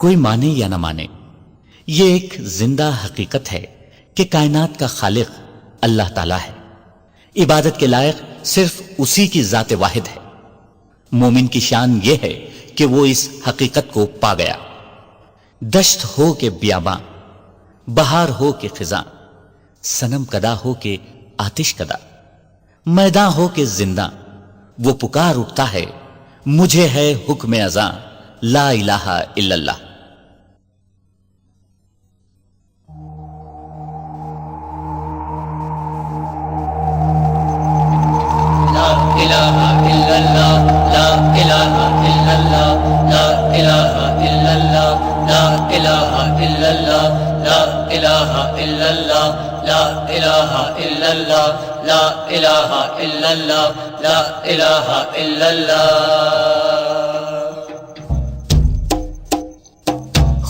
کوئی مانے یا نہ مانے، یہ ایک زندہ حقیقت ہے کہ کائنات کا خالق اللہ تعالیٰ ہے، عبادت کے لائق صرف اسی کی ذات واحد ہے۔ مومن کی شان یہ ہے کہ وہ اس حقیقت کو پا گیا۔ دشت ہو کہ بیاباں، بہار ہو کہ خزاں، صنم کدا ہو کہ آتش کدا، میداں ہو کہ زنداں، وہ پکار اٹھتا ہے مجھے ہے حکم اذاں، لا الہ الا اللہ۔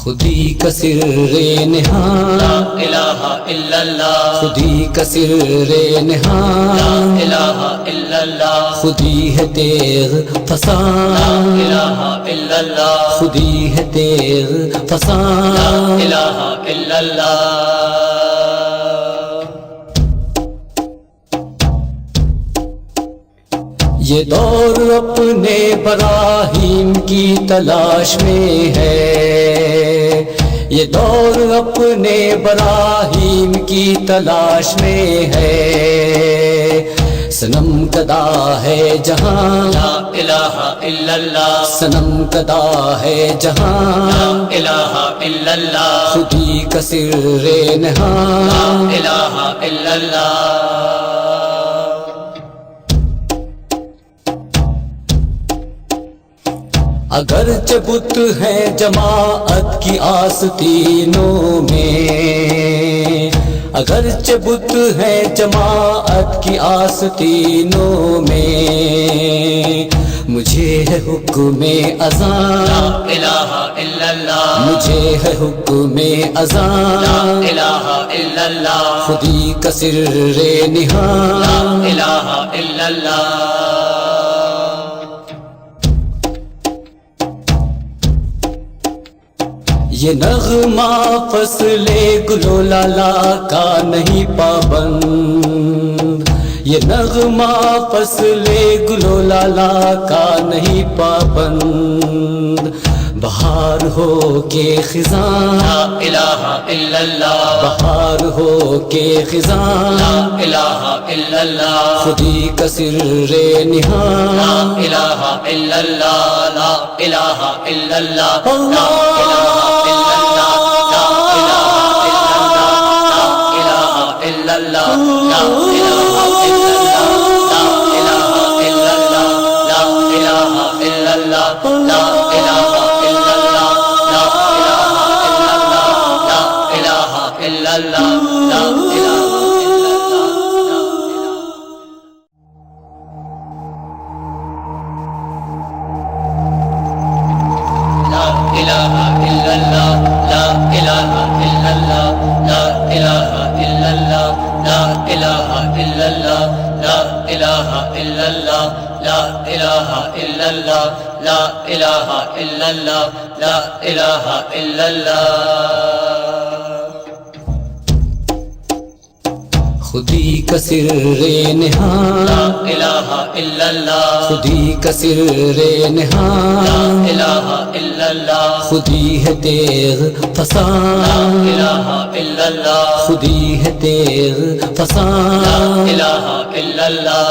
خودی کا سر نہاں لا الہ الا اللہ، خودی کا سر نہاں لا الہ الا اللہ، خودی ہے تیغ فساں لا الہ الا اللہ، خودی ہے تیغ فساں لا الہ الا اللہ۔ یہ دور اپنے براہیم کی تلاش میں ہے، یہ دور اپنے براہیم کی تلاش میں ہے، صنم کدا ہے جہاں لا الہ الا اللہ، صنم کدا ہے جہاں لا الہ الا اللہ، خودی کا سر نہاں لا الہ الا اللہ۔ اگرچہ بت ہے جماعت کی آستینوں میں، اگرچہ بت ہے جماعت کی آستینوں میں، مجھے ہے حکم اذاں لا الہ الا اللہ، مجھے ہے حکم اذاں لا الہ الا اللہ، خودی کا سر نہاں لا الہ الا اللہ۔ یہ نغمہ فصل گل و لالا کا نہیں پابند، یہ نغمہ فصل گل و لالا کا نہیں پابند، بہار ہو کے خزاں لا الہ الا اللہ، بہار ہو کے خزاں لا الہ الا اللہ، خودی کا سر نہاں لا الہ الا اللہ، لا الہ الا اللہ، لا الہ الا اللہ، لا الہ الا اللہ، لا الہ الا اللہ، لا الہ الا اللہ، لا الہ الا اللہ، لا الہ الا اللہ، لا الہ الا اللہ، لا الہ الا اللہ، لا الہ الا اللہ۔ خودی کا سر نہاں لا الہ الا اللہ، خودی کا سر نہاں لا الہ الا اللہ، خودی ہے تیغ فساں لا الہ الا اللہ، خودی ہے تیغ فساں لا الہ الا اللہ۔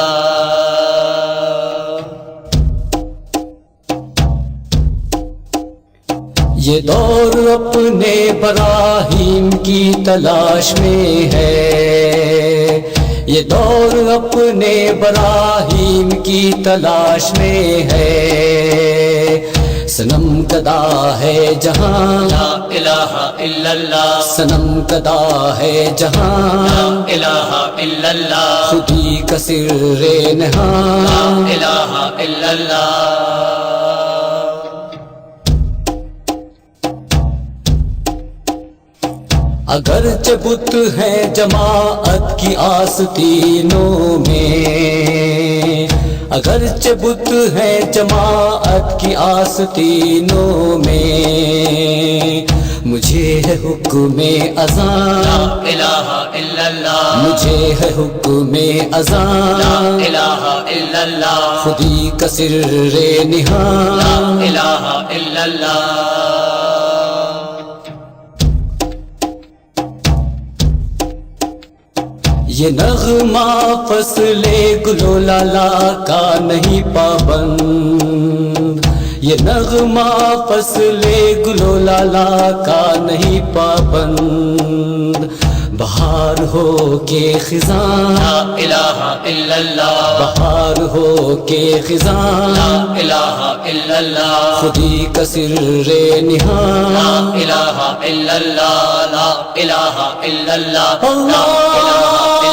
یہ دور اپنے براہیم کی تلاش میں ہے، یہ دور اپنے براہیم کی تلاش میں ہے، صنم کدا ہے جہاں لا الہ الا اللہ، صنم کدا ہے جہاں لا الہ الا اللہ، خودی کا سر نہاں لا الہ الا اللہ۔ اگرچہ بت ہے جماعت کی آستینوں میں، اگرچہ بت ہے جماعت کی آستینوں میں، مجھے ہے حکم اذان، لا الہ الا اللہ، مجھے ہے حکم لا اذان، الہ الا اللہ، خودی کا سر لا نہان، الہ الا اللہ۔ یہ نغمہ فصل گل و لالا کا نہیں پابند، یہ نغمہ فصل گل و لالا کا نہیں پابند، بہار ہو کے خزاں، لا الہ الا اللہ، بہار ہو کے لا خزاں، الہ الا اللہ، خودی کا سر لا نہان، الہ الا اللہ، لا الہ الا اللہ، لا اللہ الہ الا